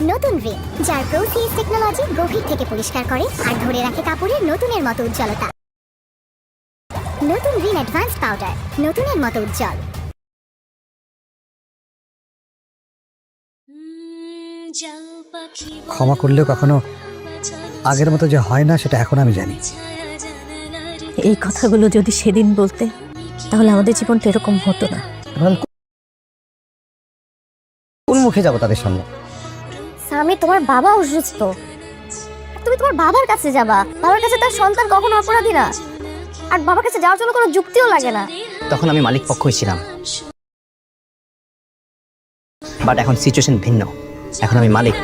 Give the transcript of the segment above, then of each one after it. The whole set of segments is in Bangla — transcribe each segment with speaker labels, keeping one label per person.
Speaker 1: নতুন রিন, যার প্রোসিএস টেকনোলজি গভীর থেকে পরিষ্কার করে আর ধরে রাখে কাপড়ের নতুনের মতো উজ্জ্বলতা। নতুন রিন অ্যাডভান্স পাউডার, নতুনের মতো উজ্জ্বল।
Speaker 2: ক্ষমা করলেও কখনো আগের মতো যে হয় না সেটা এখন আমি জানি।
Speaker 3: এই কথাগুলো যদি সেদিন বলতে, তাহলে আমাদের জীবনটা এরকম হতো না।
Speaker 2: কোন মুখে যাবো তাদের সামনে?
Speaker 3: আমি তোমার বাবা অসুস্থ, তুমি তোমার বাবার কাছে যাবা। বাবার কাছে তার সন্তান কখনো অপরাধী না, আর বাবার কাছে যাওয়ার জন্য কোনো যুক্তিও লাগে না।
Speaker 4: তখন আমি মালিক পক্ষই ছিলাম, বাট এখন সিচুয়েশন ভিন্ন। এখন আমি মালিক,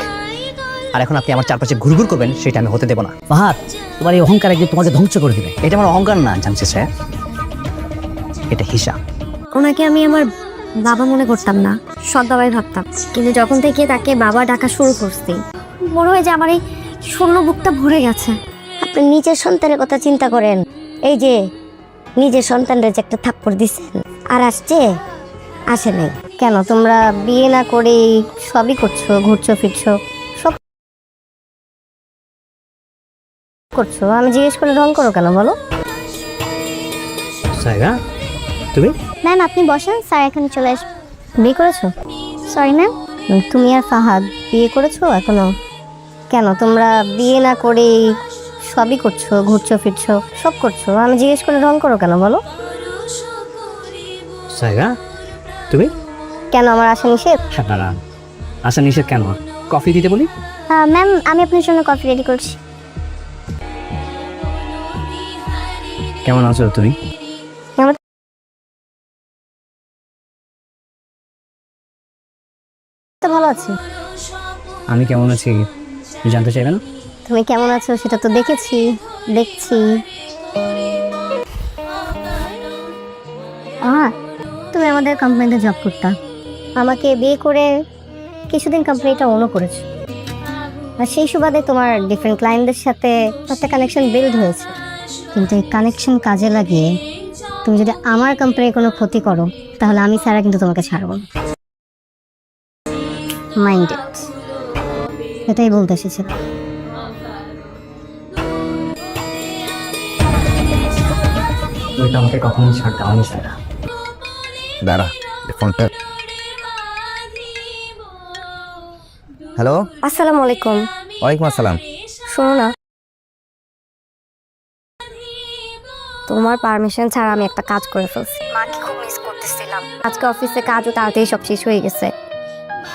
Speaker 4: আর এখন আপনি আমার চারপাশে ঘুরঘুর করবেন সেটা আমি হতে দেব না।
Speaker 5: ফাহাদ, তোমার এই অহংকার একদিন তোমাকে ধ্বংস করে দেবে।
Speaker 4: এটা আমার অহংকার না জানছে স্যার, এটা হিসাব।
Speaker 3: ওনাকে আমি আমার বাবা মনে করতাম না, সৎ বাবাই ভাবতাম। কিন্তু যখন থেকে তাকে বাবা ডাকা শুরু করছি, মনে হয় যে আমার এই শূন্য বুকটা ভরে গেছে। আপনি নিজের সন্তানের কথা চিন্তা করেন। এই যে নিজের সন্তানদের যে একটা থাপ্পড় দিচ্ছেন, আর আসে নাই কেন? তোমরা বিয়ে না করে সবই করছো, ঘুরছো ফিরছো, সব করছো। আমি জিজ্ঞেস করে ঢং করো কেন বলো?
Speaker 4: সাইগা, তুমি?
Speaker 1: ম্যাম আপনি বসেন, স্যার এখানে চলে আসবে।
Speaker 3: বিয়ে করেছো?
Speaker 1: Sorry ma'am.
Speaker 3: তুমি আর ফাহাদ বিয়ে করেছো এখনো? কেন? তোমরা বিয়ে না করে সবই করছো, ঘুরছো ফিরছো, সব করছো। আমি জিজ্ঞেস করে ঢং করো কেন বলো?
Speaker 4: সাইগা, তুমি?
Speaker 3: কেন আমার আসা নিষেধ?
Speaker 4: না না, আচ্ছা নিষেধ কেন? কফি দিতে বলি?
Speaker 1: ম্যাম আমি আপনার জন্য কফি রেডি করছি।
Speaker 4: কেমন আছো তুমি?
Speaker 3: তো ভালো আছি।
Speaker 4: আমি কেমন আছি জানতে চাইবে না?
Speaker 3: তুমি কেমন আছো সেটা তো দেখছি। তুমি আমাদের কোম্পানিতে জব করতা, আমাকে বিয়ে করে কিছুদিন কোম্পানিটা ওনও করেছো, আর সেই সুবাদে তোমার ডিফারেন্ট ক্লায়েন্টদের সাথে একটা কানেকশন বিল্ড হয়েছে। কিন্তু এই কানেকশন কাজে লাগিয়ে তুমি যদি আমার কোম্পানির কোনো ক্ষতি করো, তাহলে আমি ছাড়া কিন্তু তোমাকে ছাড়ব না। মাইন্ডেড, এটাই বলতে এসেছিলাম।
Speaker 4: তুমি তো আমাকে কখনোই ছাড় দাওনি সাইগা।
Speaker 2: দাঁড়া, ফোনটা। হ্যালো,
Speaker 3: আসসালামু আলাইকুম।
Speaker 2: ওয়ালাইকুম আসসালাম।
Speaker 3: শোনো না, তোমার পারমিশন ছাড়া আমি একটা কাজ করে ফেলছি। মাকে খুব মিস করতেছিলাম। আজকে অফিসে কাজও তাড়াতাড়ি সব শেষ হয়ে গেছে,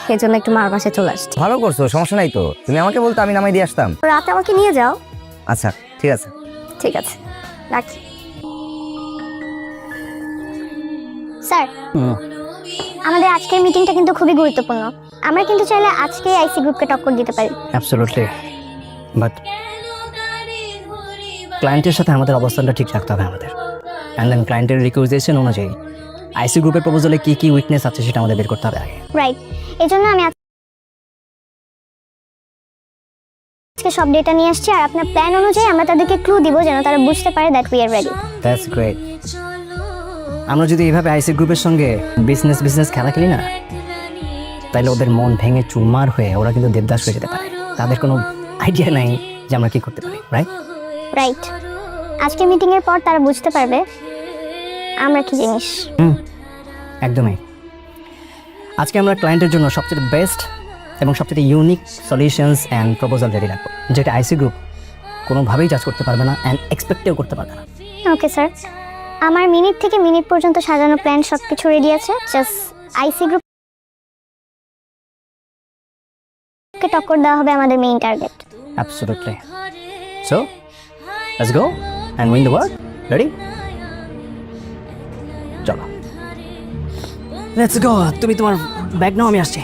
Speaker 3: সেই জন্য একটু মার বাসায় চলে আসছি।
Speaker 2: ভালো করছো, সমস্যা নাই তো। তুমি আমাকে বলতে আমি নামাই দিয়ে আসতাম।
Speaker 3: রাতে আমাকে নিয়ে যাও।
Speaker 2: আচ্ছা ঠিক আছে।
Speaker 3: ঠিক আছে, রাখি।
Speaker 1: স্যার আমাদের আজকের মিটিংটা কিন্তু খুবই গুরুত্বপূর্ণ। আমরা কিন্তু চাইলে আজকেই আইসি গ্রুপকে টক্কর দিতে পারি।
Speaker 4: অ্যাবসলিউটলি, বাট ক্লায়েন্টের সাথে আমাদের অবস্থানটা ঠিক রাখতে হবে আমাদের। অ্যান্ড দেন ক্লায়েন্টের রিকোয়েস্টেশন অনুযায়ী আইসি গ্রুপের প্রপোজালে কী কী উইকনেস আছে সেটা আমাদের বের করতে হবে আগে।
Speaker 1: রাইট, এই জন্য আমি আজকে সব ডেটা নিয়ে আসছি, আর আপনার প্ল্যান অনুযায়ী আমরা তাদেরকে ক্লু দিব যেন তারা বুঝতে পারে that we are ready.
Speaker 4: That's great. আমরা যদি এইভাবে আইসি গ্রুপের সঙ্গে বিজনেস খেলা খেলি না, তাইলে ওদের মন ভেঙে চুরমার হয়ে ওরা কিন্তু দেবদাস হয়ে যেতে পারে। তাদের কোনো আইডিয়া নাই যে আমরা কি করতে পারি।
Speaker 1: রাইট, আজকে মিটিং এর পর তারা বুঝতে পারবে আমরা কি জিনিস।
Speaker 4: একদমই। আজকে আমরা ক্লায়েন্টের জন্য সবচেয়ে বেস্ট এবং সবচেয়ে unique solutions and proposal ready রাখবো, যেটা আইসি গ্রুপ কোনোভাবেই জাজ করতে পারবে না অ্যান্ড এক্সপেক্টেও করতে পারবে না।
Speaker 1: ওকে স্যার, আমার মিনিট থেকে মিনিট পর্যন্ত সাজানো প্ল্যান সবকিছু রেডি আছে। জাস্ট আইসি গ্রুপকে টক্কর দেওয়া হবে আমাদের main target.
Speaker 4: Absolutely. So let's go and win the world. Ready? চলো লেটস গো। তুমি তোমার ব্যাগ নাও, আমি আসছি।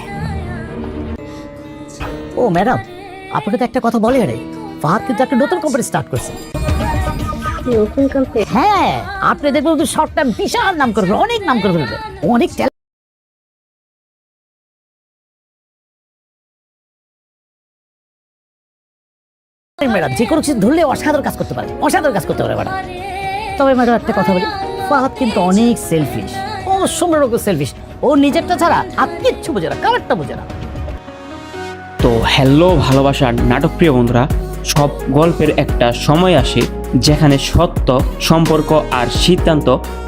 Speaker 5: ও ম্যাডাম, আপনাকে তো একটা কথা বলে রে, ফাহাদ কিন্তু একটা নতুন কোম্পানি স্টার্ট করছে।
Speaker 3: নতুন কোম্পানি?
Speaker 5: হ্যাঁ, আপনি দেখবেন তো শর্ট টাইম বিশাল নাম করবে, অনেক নাম করে ফেলবে, অনেক ম্যাডাম যে কোনো কিছু ধরলে অসাধারণ কাজ করতে পারে, ম্যাডাম। তবে ম্যাডাম একটা কথা বলি, ফাহাদ কিন্তু অনেক সেলফিশ, অসম্ভব সেলফিশ। ও নিজেরটা ছাড়া আর কিচ্ছু বোঝে না, কারেক্টটা বোঝে না।
Speaker 6: তো হ্যালো ভালোবাসার নাটকপ্রিয় বন্ধুরা, সব গল্পের একটা সময় আসে যেখানে সত্য, সম্পর্ক আর সিদ্ধান্ত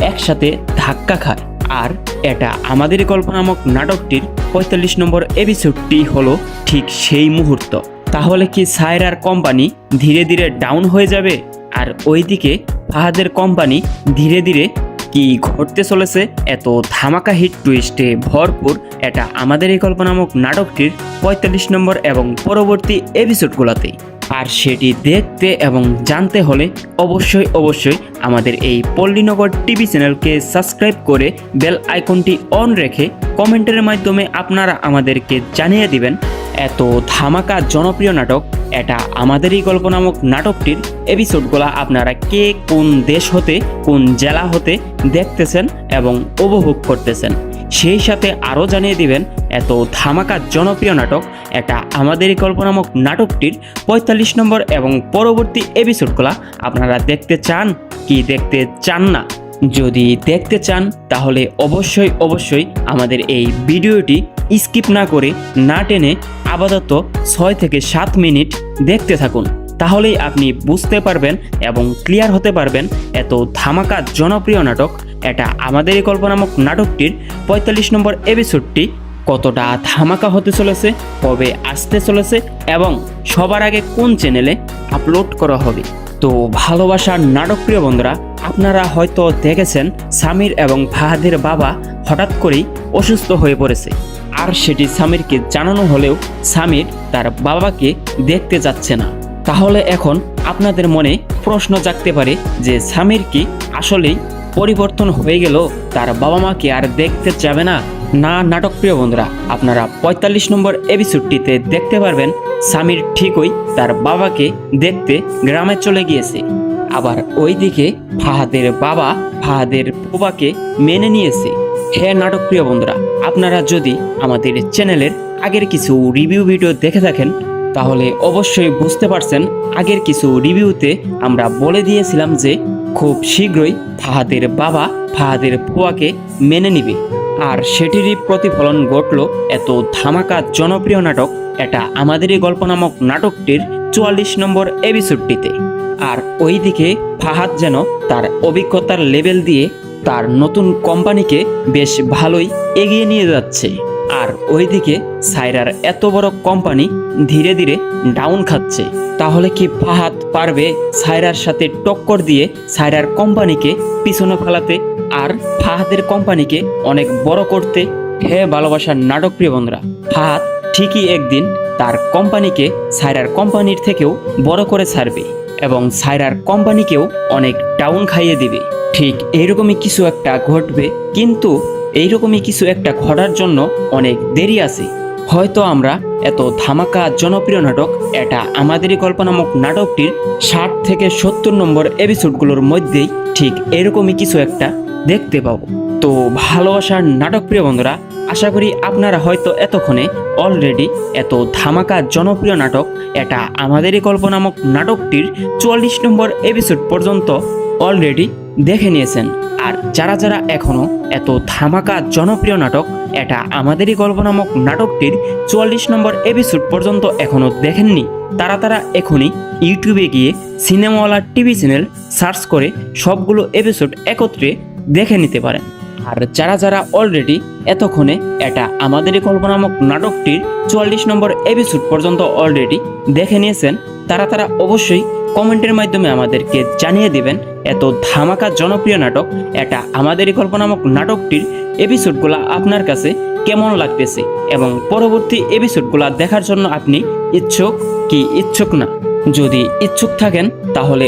Speaker 6: একসাথে ধাক্কা খায়। আর এটা আমাদের গল্প নামক নাটকটির ৪৫ নম্বর এপিসোডটি হলো ঠিক সেই মুহূর্ত। তাহলে কি সায়রার কোম্পানি ধীরে ধীরে ডাউন হয়ে যাবে? আর ওইদিকে ফাহাদের কোম্পানি ধীরে ধীরে কি ঘটতে চলেছে? এত ধামাকা হিট টুইস্টে ভরপুর এটা আমাদের এই গল্প নামক নাটকটির ৪৫ নম্বর এবং পরবর্তী এপিসোডগুলোতেই। আর সেটি দেখতে এবং জানতে হলে অবশ্যই আমাদের এই পল্লীনগর টিভি চ্যানেলকে সাবস্ক্রাইব করে বেল আইকনটি অন রেখে কমেন্টের মাধ্যমে আপনারা আমাদেরকে জানিয়ে দিবেন এত ধামাকা জনপ্রিয় নাটক এটা আমাদের এই গল্প নামক নাটকটির এপিসোডগুলো আপনারা কে কোন দেশ হতে, কোন জেলা হতে দেখতেছেন এবং উপভোগ করতেছেন। সেই সাথে আরও জানিয়ে দিবেন এত ধামাকা জনপ্রিয় নাটক এটা আমাদের এই গল্প নামক নাটকটির ৪৫ নম্বর এবং পরবর্তী এপিসোডগুলো আপনারা দেখতে চান কি দেখতে চান না। যদি দেখতে চান তাহলে অবশ্যই আমাদের এই ভিডিওটি স্কিপ না করে, না টেনে আপাতত ৬ থেকে ৭ মিনিট দেখতে থাকুন। তাহলেই আপনি বুঝতে পারবেন এবং ক্লিয়ার হতে পারবেন এত ধামাকা জনপ্রিয় নাটক এটা আমাদের এই গল্প নামক নাটকটির ৪৫ নম্বর এপিসোডটি কতটা ধামাকা হতে চলেছে, কবে আসতে চলেছে এবং সবার আগে কোন চ্যানেলে আপলোড করা হবে। তো ভালোবাসার নাটকপ্রিয় বন্ধুরা, আপনারা হয়তো দেখেছেন সামির এবং ফাহাদের বাবা হঠাৎ করেই অসুস্থ হয়ে পড়েছে। আর সেটি সামিরকে জানানো হলেও সামির তার বাবাকে দেখতে যাচ্ছে না। তাহলে এখন আপনাদের মনে প্রশ্ন জাগতে পারে যে সামির কি আসলেই পরিবর্তন হয়ে গেল, তার বাবা মাকে আর দেখতে যাবে না? না নাটকপ্রিয় বন্ধুরা, আপনারা ৪৫ নম্বর এপিসোডটিতে দেখতে পারবেন সামির ঠিকই তার বাবাকে দেখতে গ্রামে চলে গিয়েছে। আবার ওইদিকে ফাহাদের বাবা ফাহাদের ফুফাকে মেনে নিয়েছে। হ্যাঁ নাটকপ্রিয় বন্ধুরা, আপনারা যদি আমাদের চ্যানেলের আগের কিছু রিভিউ ভিডিও দেখে থাকেন তাহলে অবশ্যই বুঝতে পারছেন আগের কিছু রিভিউতে আমরা বলে দিয়েছিলাম যে খুব শীঘ্রই ফাহাদের বাবা ফাহাদের ফুফাকে মেনে নিবে। আর সেটিরই প্রতিফলন ঘটল এত ধামাকা জনপ্রিয় নাটক এটা আমাদের এই গল্প নামক নাটকটির ৪৪ নম্বর এপিসোডটিতে। আর ওইদিকে ফাহাদ যেন তার অভিজ্ঞতার লেভেল দিয়ে তার নতুন কোম্পানিকে বেশ ভালোই এগিয়ে নিয়ে যাচ্ছে। আর ওইদিকে সায়রার এত বড় কোম্পানি ধীরে ধীরে ডাউন খাচ্ছে। তাহলে কি ফাহাদ পারবে সায়রার সাথে টক্কর দিয়ে সায়রার কোম্পানিকে পিছনে ফেলাতে আর ফাহাদের কোম্পানিকে অনেক বড় করতে? হ্যাঁ ভালোবাসার নাটকপ্রিয় বন্ধুরা, ফাহাদ ঠিকই একদিন তার কোম্পানিকে সায়রার কোম্পানির থেকেও বড় করে ছাড়বে এবং সায়রার কোম্পানিকেও অনেক ডাউন খাইয়ে দিবে। ঠিক এইরকমই কিছু একটা ঘটবে, কিন্তু এইরকমই কিছু একটা ঘটার জন্য অনেক দেরি আছে। হয়তো আমরা এত ধামাকা জনপ্রিয় নাটক এটা আমাদেরই গল্প নামক নাটকটির ৬০ থেকে ৭০ নম্বর এপিসোডগুলোর মধ্যেই ঠিক এরকমই কিছু একটা দেখতে পাবো। তো ভালোবাসার নাটকপ্রিয় বন্ধুরা, আশা করি আপনারা হয়তো এতক্ষণে অলরেডি এত ধামাকা জনপ্রিয় নাটক এটা আমাদেরই গল্প নামক নাটকটির ৪৪ নম্বর এপিসোড পর্যন্ত অলরেডি দেখে নিয়েছেন। আর যারা এখনও এত ধামাকা জনপ্রিয় নাটক এটা আমাদেরই গল্প নামক নাটকটির ৪৪ নম্বর এপিসোড পর্যন্ত এখনও দেখেননি, তারা এখনই ইউটিউবে গিয়ে সিনেমাওয়ালা টিভি চ্যানেল সার্চ করে সবগুলো এপিসোড একত্রে দেখে নিতে পারেন। আর যারা অলরেডি এতক্ষণে এটা আমাদেরই গল্প নামক নাটকটির ৪৪ নম্বর এপিসোড পর্যন্ত অলরেডি দেখে নিয়েছেন, তারা অবশ্যই কমেন্টের মাধ্যমে আমাদেরকে জানিয়ে দিবেন এত ধামাকা জনপ্রিয় নাটক এটা আমাদেরই গল্প নামক নাটকটির এপিসোডগুলো আপনার কাছে কেমন লাগতেছে এবং পরবর্তী এপিসোডগুলো দেখার জন্য আপনি ইচ্ছুক কি ইচ্ছুক না। যদি ইচ্ছুক থাকেন তাহলে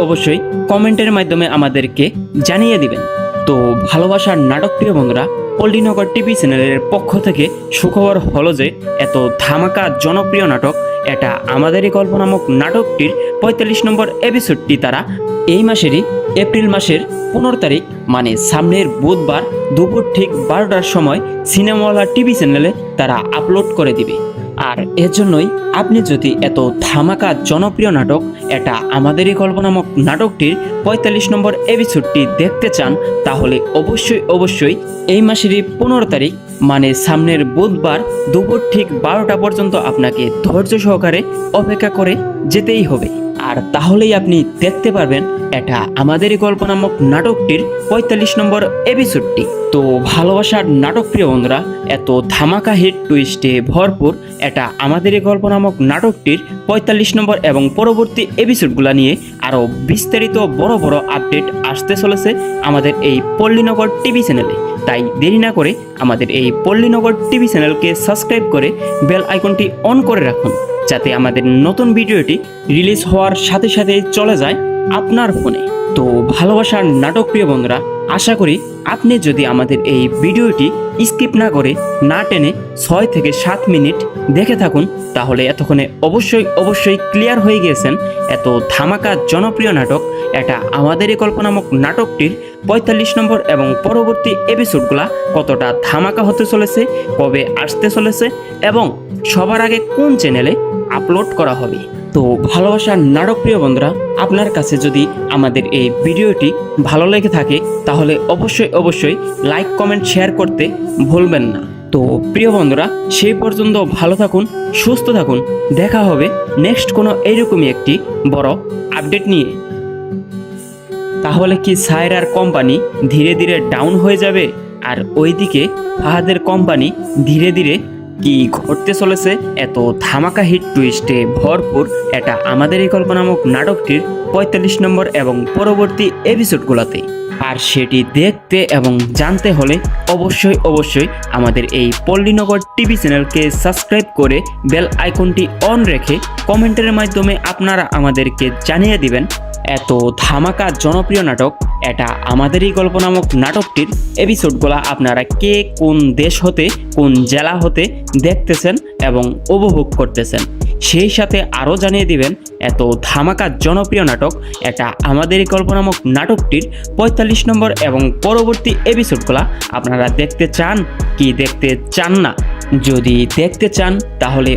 Speaker 6: অবশ্যই কমেন্টের মাধ্যমে আমাদেরকে জানিয়ে দিবেন। তো ভালোবাসার নাটকপ্রিয় বন্ধুরা, পল্লীনগর টিভি চ্যানেলের পক্ষ থেকে সুখবর হলো যে এত ধামাকা জনপ্রিয় নাটক এটা আমাদেরই গল্প নামক নাটকটির ৪৫ নম্বর এপিসোডটি তারা এই মাসেরই এপ্রিল মাসের ১৫ তারিখ মানে সামনের বুধবার দুপুর ঠিক ১২টার সময় সিনেমাওয়ালা টিভি চ্যানেলে তারা আপলোড করে দিবে। আর এর জন্যই আপনি যদি এত ধামাকা জনপ্রিয় নাটক এটা আমাদেরই গল্প নামক নাটকটির ৪৫ নম্বর এপিসোডটি দেখতে চান, তাহলে অবশ্যই এই মাসেরই ১৫ তারিখ মানে সামনের বুধবার দুপুর ঠিক ১২টা পর্যন্ত আপনাকে ধৈর্য সহকারে অপেক্ষা করে যেতেই হবে। আর তাহলেই আপনি দেখতে পারবেন এটা আমাদেরই গল্প নামক নাটকটির ৪৫ নম্বর এপিসোডটি। তো ভালোবাসার নাটক প্রিয় বন্ধুরা, এত ধামাকা হিট টুইস্টে ভরপুর এটা আমাদেরই গল্প নামক নাটকটির ৪৫ নম্বর এবং পরবর্তী এপিসোডগুলো নিয়ে আরও বিস্তারিত বড় বড় আপডেট আসতে চলেছে আমাদের এই পল্লীনগর টিভি চ্যানেলে। তাই দেরি না করে আমাদের এই পল্লীনগর টিভি চ্যানেলকে সাবস্ক্রাইব করে বেল আইকনটি অন করে রাখুন, যাতে আমাদের নতুন ভিডিওটি রিলিজ হওয়ার সাথে সাথে চলে যায় আপনার ফোনে। তো ভালোবাসার নাটক প্রিয় বন্ধুরা, আশা করি আপনি যদি আমাদের এই ভিডিওটি স্কিপ না করে না টেনে ৬ থেকে ৭ মিনিট দেখে থাকুন, তাহলে এতক্ষণে অবশ্যই ক্লিয়ার হয়ে গিয়েছেন এত ধামাকা জনপ্রিয় নাটক এটা আমাদেরই গল্প নামক নাটকটির ৪৫ নম্বর এবং পরবর্তী এপিসোডগুলা কতটা ধামাকা হতে চলেছে, কবে আসতে চলেছে এবং সবার আগে কোন চ্যানেলে আপলোড করা হবে। তো ভালোবাসার নাটক প্রিয় বন্ধুরা, আপনার কাছে যদি আমাদের এই ভিডিওটি ভালো লেগে থাকে তাহলে অবশ্যই লাইক কমেন্ট শেয়ার করতে ভুলবেন না। তো প্রিয় বন্ধুরা, সেই পর্যন্ত ভালো থাকুন, সুস্থ থাকুন, দেখা হবে নেক্সট কোনো এইরকমই একটি বড় আপডেট নিয়ে। তাহলে কি সায়রার কোম্পানি ধীরে ধীরে ডাউন হয়ে যাবে? আর ওইদিকে ফাহাদের কোম্পানি ধীরে ধীরে কি ঘটতে চলেছে এত ধামাকা হিট টুইস্টে ভরপুর এটা আমাদেরই গল্প নামক নাটকটির ৪৫ নম্বর এবং পরবর্তী এপিসোডগুলোতে। আর সেটি দেখতে এবং জানতে হলে অবশ্যই আমাদের এই পল্লীনগর টিভি চ্যানেলকে সাবস্ক্রাইব করে বেল আইকনটি অন রেখে কমেন্টের মাধ্যমে আপনারা আমাদেরকে জানিয়ে দিবেন এত ধামাকা জনপ্রিয় নাটক এটা আমাদেরই গল্প নামক নাটকটির এপিসোডগুলো আপনারা কে কোন দেশ হতে কোন জেলা হতে দেখতেছেন এবং উপভোগ করতেছেন। সেই সাথে আরও জানিয়ে দিবেন এত ধামাকা জনপ্রিয় নাটক এটা আমাদেরই গল্প নামক নাটকটির ৪৫ নম্বর এবং পরবর্তী এপিসোডগুলো আপনারা দেখতে চান কি দেখতে চান না। যদি দেখতে চান তাহলে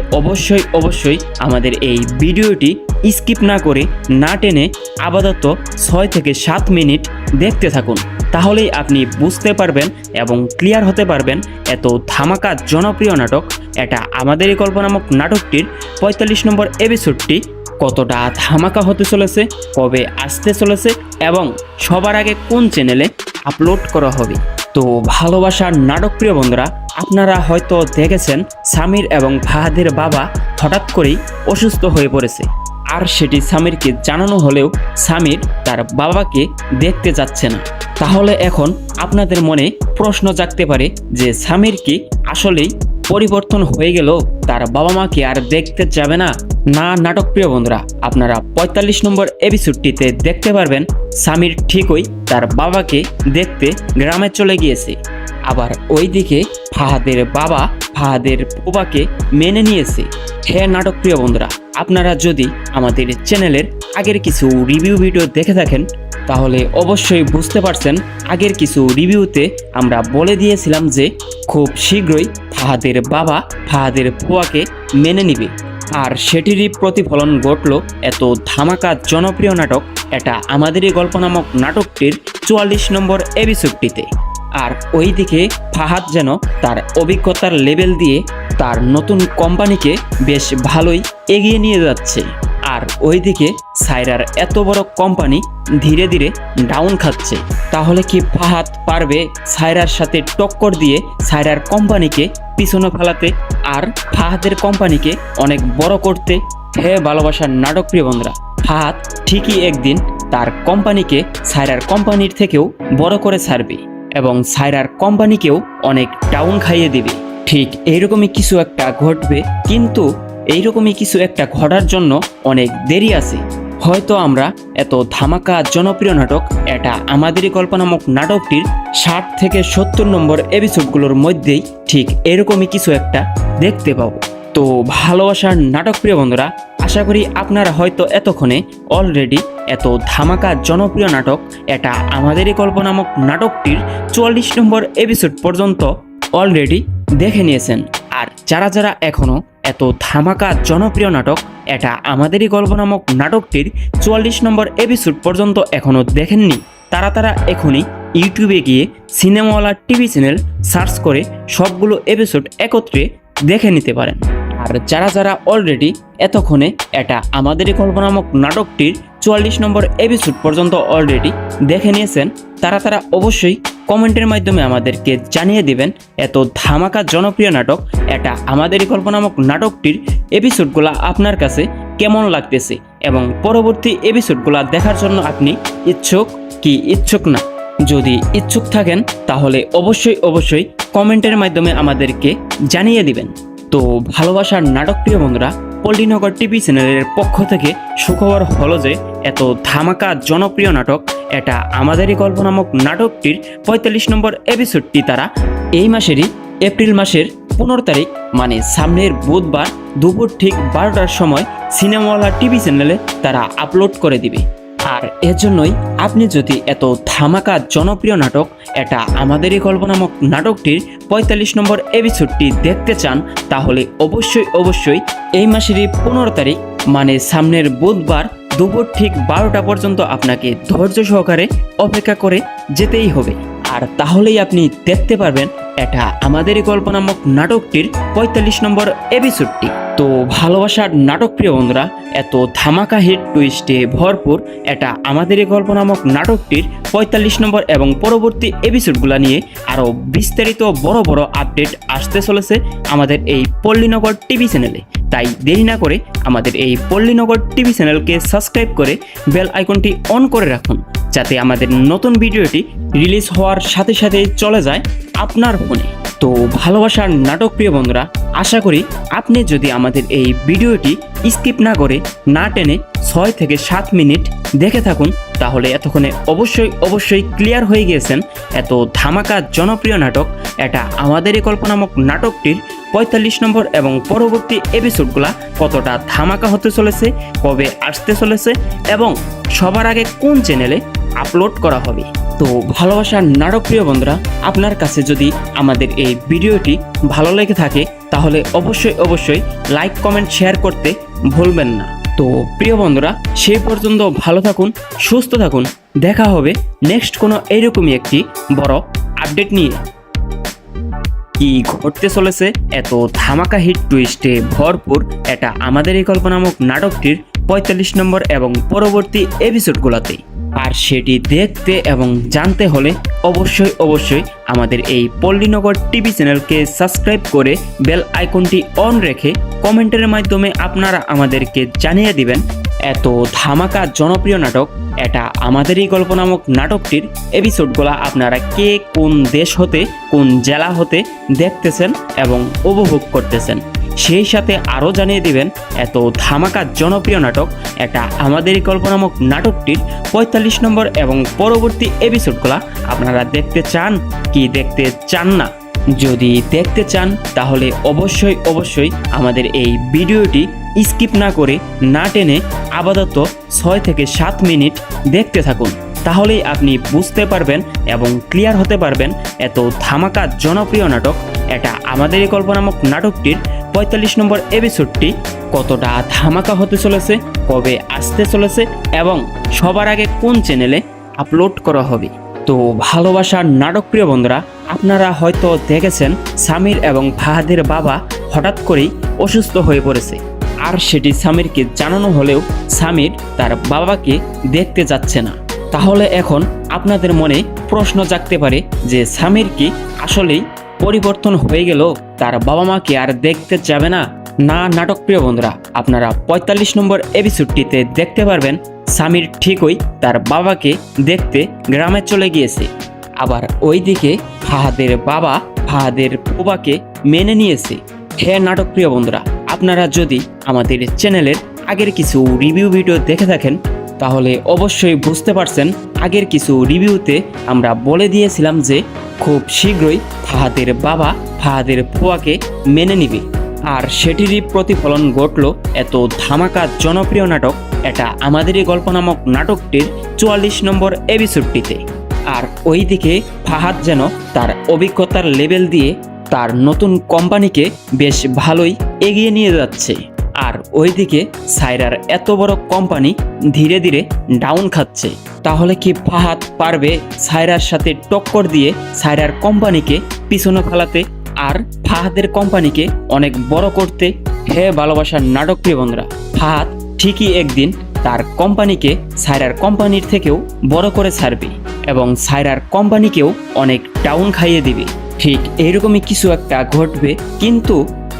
Speaker 6: অবশ্যই আমাদের এই ভিডিওটি স্কিপ না করে না টেনে আপাতত ৬ থেকে ৭ মিনিট দেখতে থাকুন, তাহলেই আপনি বুঝতে পারবেন এবং ক্লিয়ার হতে পারবেন এত ধামাকা জনপ্রিয় নাটক এটা আমাদেরই গল্প নামক নাটকটির ৪৫ নম্বর এপিসোডটি কতটা ধামাকা হতে চলেছে, কবে আসতে চলেছে এবং সবার আগে কোন চ্যানেলে আপলোড করা হবে। তো ভালোবাসার নাটক প্রিয় বন্ধুরা, আপনারা হয়তো দেখেছেন সামির এবং ফাহাদের বাবা হঠাৎ করেই অসুস্থ হয়ে পড়েছে। আর সেটি সামিরকে জানানো হলেও সামির তার বাবাকে দেখতে যাচ্ছে না। তাহলে এখন আপনাদের মনে প্রশ্ন জাগতে পারে যে সামির কি আসলেই পরিবর্তন হয়ে গেল, তার বাবা মাকে আর দেখতে যাবে না? না নাটক প্রিয় বন্ধুরা, আপনারা ৪৫ নম্বর এপিসোডটিতে দেখতে পারবেন সামির ঠিকই তার বাবাকে দেখতে গ্রামে চলে গিয়েছে। আবার ওইদিকে ফাহাদের বাবা ফাহাদের ফুপাকে মেনে নিয়েছে। হ্যাঁ নাটক প্রিয় বন্ধুরা, আপনারা যদি আমাদের চ্যানেলের আগের কিছু রিভিউ ভিডিও দেখে থাকেন তাহলে অবশ্যই বুঝতে পারছেন আগের কিছু রিভিউতে আমরা বলে দিয়েছিলাম যে খুব শীঘ্রই ফাহাদের বাবা ফাহাদের ফুয়াকে মেনে নিবে। আর সেটিরই প্রতিফলন ঘটল এত ধামাকা জনপ্রিয় নাটক এটা আমাদেরই গল্প নামক নাটকটির ৪৪ নম্বর এপিসোডটিতে। আর ওইদিকে ফাহাদ যেন তার অভিজ্ঞতার লেভেল দিয়ে তার নতুন কোম্পানিকে বেশ ভালোই এগিয়ে নিয়ে যাচ্ছে। আর ওইদিকে সায়রার এত বড় কোম্পানি ধীরে ধীরে ডাউন খাচ্ছে। তাহলে কি ফাহাদ পারবে সায়রার সাথে টক্কর দিয়ে সায়রার কোম্পানিকে পিছনে ফেলাতে আর ফাহাদের কোম্পানিকে অনেক বড় করতে? হ্যাঁ ভালোবাসার নাটক প্রিয় বন্ধুরা, ফাহাদ ঠিকই একদিন তার কোম্পানিকে সায়রার কোম্পানির থেকেও বড় করে ছাড়বে এবং সায়রার কোম্পানিকেও অনেক ডাউন খাইয়ে দিবে। ঠিক এইরকমই কিছু একটা ঘটবে, কিন্তু এইরকমই কিছু একটা ঘটার জন্য অনেক দেরি আছে। হয়তো আমরা এত ধামাকা জনপ্রিয় নাটক এটা আমাদেরই গল্প নামক নাটকটির ৬০ থেকে ৭০ নম্বর এপিসোডগুলোর মধ্যেই ঠিক এরকমই কিছু একটা দেখতে পাবো। তো ভালোবাসার নাটক প্রিয় বন্ধুরা, আশা করি আপনারা হয়তো এতক্ষণে অলরেডি এত ধামাকা জনপ্রিয় নাটক এটা আমাদেরই গল্প নামক নাটকটির ৪৪ নম্বর এপিসোড পর্যন্ত অলরেডি দেখে নিয়েছেন। আর যারা যারা এখনও এত ধামাকা জনপ্রিয় নাটক এটা আমাদেরই গল্প নামক নাটকটির 44 নম্বর এপিসোড পর্যন্ত এখনও দেখেননি, তারা এখনই ইউটিউবে গিয়ে সিনেমাওয়ালা টিভি চ্যানেল সার্চ করে সবগুলো এপিসোড একত্রে দেখে নিতে পারেন। আর যারা অলরেডি এতক্ষণে এটা আমাদেরই গল্প নামক নাটকটির 44 নম্বর এপিসোড পর্যন্ত অলরেডি দেখে নিয়েছেন, তারা অবশ্যই কমেন্টের মাধ্যমে আমাদেরকে জানিয়ে দিবেন এত ধামাকা জনপ্রিয় নাটক এটা আমাদেরই গল্প নামক নাটকটির এপিসোডগুলো আপনার কাছে কেমন লাগতেছে এবং পরবর্তী এপিসোডগুলো দেখার জন্য আপনি ইচ্ছুক কি ইচ্ছুক না। যদি ইচ্ছুক থাকেন তাহলে অবশ্যই কমেন্টের মাধ্যমে আমাদেরকে জানিয়ে দিবেন। তো ভালোবাসার নাটক প্রিয় বন্ধুরা, পল্লীনগর টিভি চ্যানেলের পক্ষ থেকে সুখবর হলো যে এত ধামাকা জনপ্রিয় নাটক এটা আমাদেরই গল্প নামক নাটকটির 45 নম্বর এপিসোডটি তারা এই মাসেরই এপ্রিল মাসের 15 তারিখ মানে সামনের বুধবার দুপুর ঠিক 12টার সময় সিনেমাওয়ালা টিভি চ্যানেলে তারা আপলোড করে দিবে। আর এর জন্যই আপনি যদি এত ধামাকা জনপ্রিয় নাটক এটা আমাদেরই গল্প নামক নাটকটির 45 নম্বর এপিসোডটি দেখতে চান তাহলে অবশ্যই এই মাসেরই 15 তারিখ মানে সামনের বুধবার দুপুর ঠিক 12টা পর্যন্ত আপনাকে ধৈর্য সহকারে অপেক্ষা করে যেতেই হবে। আর তাহলেই আপনি দেখতে পারবেন এটা আমাদেরই গল্প নামক নাটকটির 45 নম্বর এপিসোডটি। তো ভালোবাসার নাটক প্রিয় বন্ধুরা, এত ধামাকা হিট টুইস্টে ভরপুর এটা আমাদেরই গল্প নামক নাটকটির 45 নম্বর এবং পরবর্তী এপিসোডগুলো নিয়ে আরও বিস্তারিত বড় আপডেট আসতে চলেছে আমাদের এই পল্লীনগর টিভি চ্যানেলে। তাই দেরি না করে আমাদের এই পল্লীনগর টিভি চ্যানেলকে সাবস্ক্রাইব করে বেল আইকনটি অন করে রাখুন, যাতে আমাদের নতুন ভিডিওটি রিলিজ হওয়ার সাথে সাথে চলে যায় আপনার ফোনে। তো ভালোবাসার নাটক প্রিয় বন্ধুরা, আশা করি আপনি যদি আমাদের এই ভিডিওটি স্কিপ না করে না টেনে 6 থেকে 7 মিনিট দেখে থাকুন তাহলে এতক্ষণে অবশ্যই ক্লিয়ার হয়ে গিয়েছেন এত ধামাকা জনপ্রিয় নাটক এটা আমাদেরই গল্প নামক নাটকটির 45 নম্বর এবং পরবর্তী এপিসোডগুলা কতটা ধামাকা হতে চলেছে, কবে আসতে চলেছে এবং সবার আগে কোন চ্যানেলে আপলোড করা হবে। তো ভালোবাসার নাটক প্রিয় বন্ধুরা, আপনার কাছে যদি আমাদের এই ভিডিওটি ভালো লেগে থাকে তাহলে অবশ্যই লাইক কমেন্ট শেয়ার করতে ভুলবেন না। তো প্রিয় বন্ধুরা, সেই পর্যন্ত ভালো থাকুন, সুস্থ থাকুন, দেখা হবে নেক্সট কোনো এইরকমই একটি বড় আপডেট নিয়ে। কি ঘটতে চলেছে এত ধামাকা হিট টুইস্টে ভরপুর এটা আমাদেরই গল্প নামক নাটকটির 45 নম্বর এবং পরবর্তী এপিসোডগুলোতে। আর সেটি দেখতে এবং জানতে হলে অবশ্যই আমাদের এই পল্লীনগর টিভি চ্যানেলকে সাবস্ক্রাইব করে বেল আইকনটি অন রেখে কমেন্টের মাধ্যমে আপনারা আমাদেরকে জানিয়ে দিবেন এত ধামাকা জনপ্রিয় নাটক এটা আমাদেরই গল্প নামক নাটকটির এপিসোডগুলো আপনারা কে কোন দেশ হতে কোন জেলা হতে দেখতেছেন এবং উপভোগ করতেছেন। সেই সাথে আরও জানিয়ে দিবেন এত ধামাকা জনপ্রিয় নাটক এটা আমাদেরই গল্প নামক নাটকটির 45 নম্বর এবং পরবর্তী এপিসোডগুলো আপনারা দেখতে চান কি দেখতে চান না। যদি দেখতে চান তাহলে অবশ্যই আমাদের এই ভিডিওটি স্কিপ না করে না টেনে আপাতত 6 থেকে 7 মিনিট দেখতে থাকুন, তাহলেই আপনি বুঝতে পারবেন এবং ক্লিয়ার হতে পারবেন এত ধামাকা জনপ্রিয় নাটক এটা আমাদেরই গল্প নামক নাটকটির 45 নম্বর এপিসোডটি কতটা ধামাকা হতে চলেছে, কবে আসতে চলেছে এবং সবার আগে কোন চ্যানেলে আপলোড করা হবে। তো ভালোবাসার নাটক প্রিয় বন্ধুরা, আপনারা হয়তো দেখেছেন সামির এবং ফাহাদের বাবা হঠাৎ করেই অসুস্থ হয়ে পড়েছে। আর সেটি সামিরকে জানানো হলেও সামির তার বাবাকে দেখতে যাচ্ছে না। তাহলে এখন আপনাদের মনে প্রশ্ন জাগতে পারে যে সামির কি আসলেই পরিবর্তন হয়ে গেল, তার বাবা মাকে আর দেখতে যাবে না? না নাটক প্রিয় বন্ধুরা, আপনারা 45 নম্বর এপিসোডটিতে দেখতে পারবেন সামির ঠিকই তার বাবাকে দেখতে গ্রামে চলে গিয়েছে। আবার ওইদিকে ফাহাদের বাবা ফাহাদের ফুপাকে মেনে নিয়েছে। হ্যাঁ নাটক প্রিয় বন্ধুরা, আপনারা যদি আমাদের চ্যানেলের আগের কিছু রিভিউ ভিডিও দেখে থাকেন তাহলে অবশ্যই বুঝতে পারছেন আগের কিছু রিভিউতে আমরা বলে দিয়েছিলাম যে খুব শীঘ্রই ফাহাদের বাবা ফাহাদের ফুয়াকে মেনে নিবে। আর সেটিরই প্রতিফলন ঘটল এত ধামাকা জনপ্রিয় নাটক এটা আমাদেরই গল্প নামক নাটকটির 44 নম্বর এপিসোডটিতে। আর ওইদিকে ফাহাদ যেন তার অভিজ্ঞতার লেভেল দিয়ে তার নতুন কোম্পানিকে বেশ ভালোই এগিয়ে নিয়ে যাচ্ছে, আর ওইদিকে সায়রার এত বড় কোম্পানি ধীরে ধীরে ডাউন খাচ্ছে। তাহলে কি ফাহাদ পারবে সায়রার সাথে টক্কর দিয়ে সায়রার কোম্পানিকে পিছনে ফেলাতে আর ফাহাদের কোম্পানিকে অনেক বড় করতে? হে ভালোবাসার নাটক প্রিয় বন্ধুরা, ফাহাদ ঠিকই একদিন তার কোম্পানিকে সায়রার কোম্পানির থেকেও বড় করে ছাড়বে এবং সায়রার কোম্পানিকেও অনেক ডাউন খাইয়ে দিবে। ঠিক এইরকমই কিছু একটা ঘটবে, কিন্তু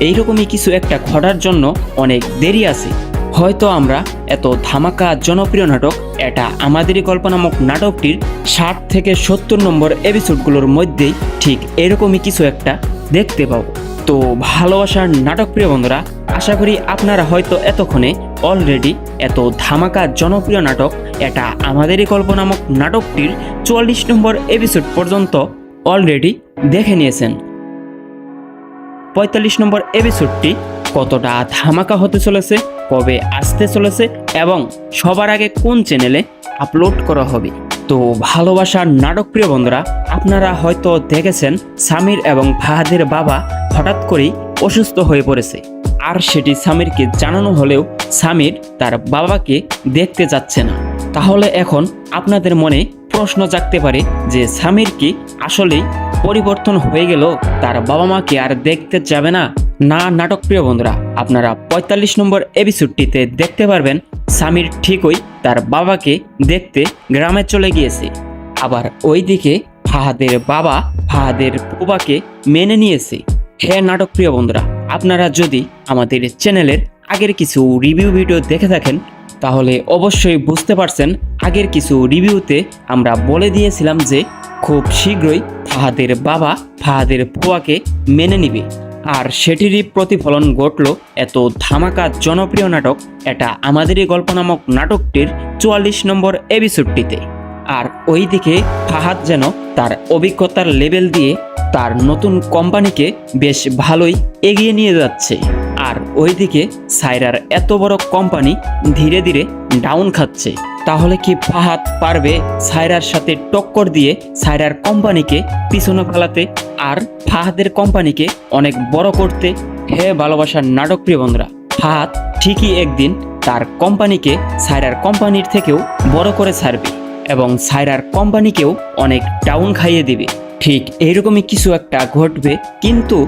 Speaker 6: এইরকমই কিছু একটা ঘটার জন্য অনেক দেরি আছে। হয়তো আমরা এত ধামাকা জনপ্রিয় নাটক এটা আমাদেরই গল্প নামক নাটকটির 60 থেকে 70 নম্বর এপিসোডগুলোর মধ্যেই ঠিক এরকমই কিছু একটা দেখতে পাবো। তো ভালোবাসার নাটক প্রিয় বন্ধুরা, আশা করি আপনারা হয়তো এতক্ষণে অলরেডি এত ধামাকা জনপ্রিয় নাটক এটা আমাদেরই গল্প নামক নাটকটির 44 নম্বর এপিসোড পর্যন্ত অলরেডি দেখে নিয়েছেন। 45 নম্বর এপিসোডটি কতটা ধামাকা হতে চলেছে, কবে আসতে চলেছে এবং সবার আগে কোন চ্যানেলে আপলোড করা হবে। তো ভালোবাসার নাটক প্রিয় বন্ধুরা, আপনারা হয়তো দেখেছেন সামির এবং ফাহাদের বাবা হঠাৎ করেই অসুস্থ হয়ে পড়েছে, আর সেটি সামিরকে জানানো হলেও সামির তার বাবাকে দেখতে যাচ্ছে না। তাহলে এখন আপনাদের মনে প্রশ্ন জাগতে পারে যে সামির কি আসলেই পরিবর্তন হয়ে গেল, তার বাবা মাকে আর দেখতে যাবে না? না নাটক প্রিয় বন্ধুরা, আপনারা 45 নম্বর এপিসোডটিতে দেখতে পারবেন সামির ঠিকই তার বাবাকে দেখতে গ্রামে চলে গিয়েছে। আবার ওইদিকে ফাহাদের বাবা ফাহাদের ফুফাকে মেনে নিয়েছে। হে নাটক প্রিয় বন্ধুরা, আপনারা যদি আমাদের চ্যানেলের আগের কিছু রিভিউ ভিডিও দেখে থাকেন তাহলে অবশ্যই বুঝতে পারছেন আগের কিছু রিভিউতে আমরা বলে দিয়েছিলাম যে খুব শীঘ্রই ফাহাদের বাবা ফাহাদের ফুফাকে মেনে নিবে, আর সেটিরই প্রতিফলন ঘটল এত ধামাকা জনপ্রিয় নাটক এটা আমাদেরই গল্প নামক নাটকটির 44 নম্বর এপিসোডটিতে। আর ওইদিকে ফাহাদ যেন তার অভিজ্ঞতার লেভেল দিয়ে তার নতুন কোম্পানিকে বেশ ভালোই এগিয়ে নিয়ে যাচ্ছে, আর ওইদিকে সায়রার এত বড় কোম্পানি ধীরে ধীরে ডাউন খাচ্ছে। তাহলে কি ফাহাদ পারবে সায়রার সাথে টক্কর দিয়ে সায়রার কোম্পানিকে পিছনে ফেলাতে আর ফাহাদের কোম্পানিকে অনেক বড় করতে? হে ভালোবাসার নাটক প্রিয় বন্ধুরা, ফাহাদ ঠিকই একদিন তার কোম্পানিকে সায়রার কোম্পানির থেকেও বড় করে ছাড়বে এবং সায়রার কোম্পানিকেও অনেক ডাউন খাইয়ে দিবে। ঠিক এইরকমই কিছু একটা ঘটবে, কিন্তু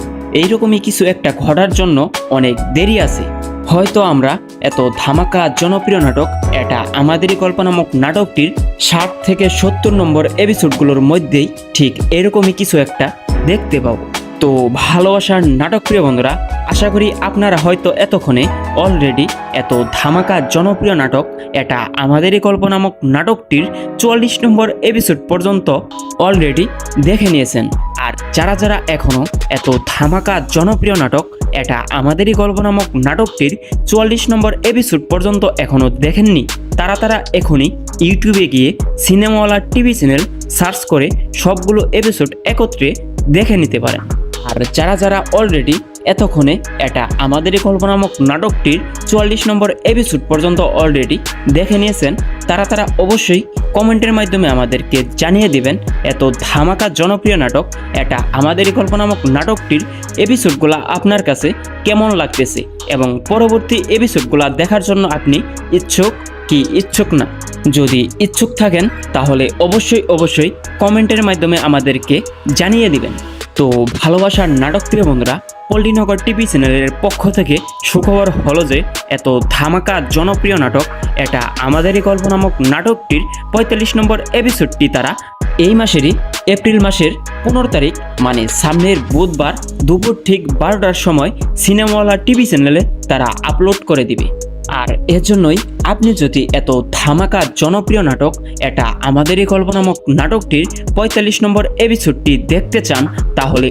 Speaker 6: এইরকমই কিছু একটা ঘটার জন্য অনেক দেরি আছে। হয়তো আমরা এত ধামাকা জনপ্রিয় নাটক এটা আমাদেরই গল্প নামক নাটকটির 60 থেকে 70 নম্বর এপিসোডগুলোর মধ্যেই ঠিক এরকমই কিছু একটা দেখতে পাবো। তো ভালোবাসার নাটক প্রিয় বন্ধুরা, আশা করি আপনারা হয়তো এতক্ষণে অলরেডি এত ধামাকা জনপ্রিয় নাটক এটা আমাদেরই গল্প নামক নাটকটির 44 নম্বর এপিসোড পর্যন্ত অলরেডি দেখে নিয়েছেন। আর যারা যারা এখনও এত ধামাকা জনপ্রিয় নাটক এটা আমাদেরই গল্প নামক নাটকটির 44 নম্বর এপিসোড পর্যন্ত এখনও দেখেননি, তারা এখনই ইউটিউবে গিয়ে সিনেমাওয়ালা টিভি চ্যানেল সার্চ করে সবগুলো এপিসোড একত্রে দেখে নিতে পারেন। আর যারা যারা অলরেডি এতক্ষণে এটা আমাদেরই গল্প নামক নাটকটির 44 নম্বর এপিসোড পর্যন্ত অলরেডি দেখে নিয়েছেন, তারা অবশ্যই কমেন্টের মাধ্যমে আমাদেরকে জানিয়ে দিবেন এত ধামাকা জনপ্রিয় নাটক এটা আমাদেরই গল্প নামক নাটকটির এপিসোডগুলো আপনার কাছে কেমন লাগতেছে এবং পরবর্তী এপিসোডগুলো দেখার জন্য আপনি ইচ্ছুক কি ইচ্ছুক না। যদি ইচ্ছুক থাকেন তাহলে অবশ্যই কমেন্টের মাধ্যমে আমাদেরকে জানিয়ে দিবেন। তো ভালোবাসার নাটক প্রিয় বন্ধুরা, পল্লীনগর টিভি চ্যানেলের পক্ষ থেকে সুখবর হলো যে এত ধামাকা জনপ্রিয় নাটক এটা আমাদেরই গল্প নামক নাটকটির 45 নম্বর এপিসোডটি তারা এই মাসেরই এপ্রিল মাসের 15 তারিখ মানে সামনের বুধবার দুপুর ঠিক 12টার সময় সিনেমাওয়ালা টিভি চ্যানেলে তারা আপলোড করে দিবে। আর এর জন্যই আপনি যদি এত ধামাকা জনপ্রিয় নাটক এটা আমাদেরই গল্প নামক নাটকটির 45 নম্বর এপিসোডটি দেখতে চান তাহলে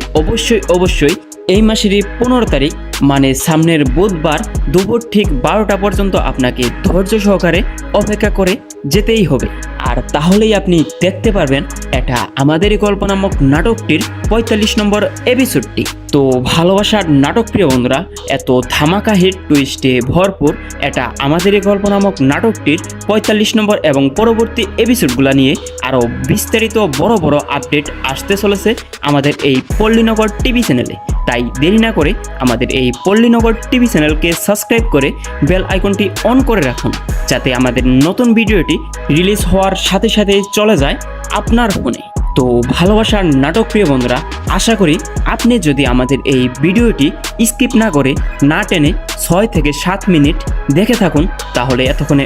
Speaker 6: অবশ্যই এই মাসেরই 15 তারিখ মানে সামনের বুধবার দুপুর ঠিক 12টা পর্যন্ত আপনাকে ধৈর্য সহকারে অপেক্ষা করে যেতেই হবে। আর তাহলেই আপনি দেখতে পারবেন এটা আমাদেরই গল্প নামক নাটকটির ৪৫ নম্বর এপিসোডটি। তো ভালোবাসার নাটক প্রিয় বন্ধুরা, এত ধামাকা হিট টুইস্টে ভরপুর এটা আমাদেরই গল্প নামক নাটকটির ৪৫ নম্বর এবং পরবর্তী এপিসোডগুলো নিয়ে আরও বিস্তারিত বড় বড় আপডেট আসতে চলেছে আমাদের এই পল্লীনগর টিভি চ্যানেলে। তাই দেরি না করে আমাদের এই পল্লীনগর টিভি চ্যানেলকে সাবস্ক্রাইব করে বেল আইকনটি অন করে রাখুন, যাতে আমাদের নতুন ভিডিওটি রিলিজ হওয়ার সাথে সাথে চলে যায় আপনার ফোনে। তো ভালোবাসার নাটক প্রিয় বন্ধুরা, আশা করি আপনি যদি আমাদের এই ভিডিওটি স্কিপ না করে না টেনে 6 থেকে 7 মিনিট দেখে থাকুন, তাহলে এতক্ষণে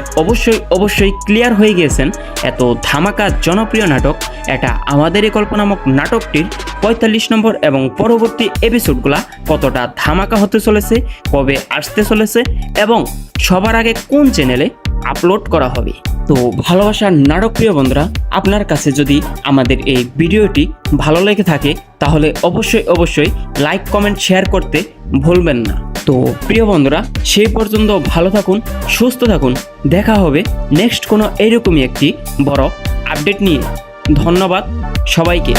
Speaker 6: অবশ্যই ক্লিয়ার হয়ে গিয়েছেন এত ধামাকা জনপ্রিয় নাটক এটা আমাদেরই গল্প নামক নাটকটির ৪৫ নম্বর এবং পরবর্তী এপিসোডগুলা কতটা ধামাকা হতে চলেছে, কবে আসতে চলেছে এবং সবার আগে কোন চ্যানেলে আপলোড করা হবে। তো ভালোবাসার নাটক প্রিয় বন্ধুরা, আপনার কাছে যদি আমাদের এই ভিডিওটি ভালো লেগে থাকে তাহলে অবশ্যই লাইক কমেন্ট শেয়ার করতে ভুলবেন না। তো প্রিয় বন্ধুরা, সেই পর্যন্ত ভালো থাকুন, সুস্থ থাকুন, দেখা হবে নেক্সট কোনো এইরকমই একটি বড় আপডেট নিয়ে। ধন্যবাদ সবাইকে।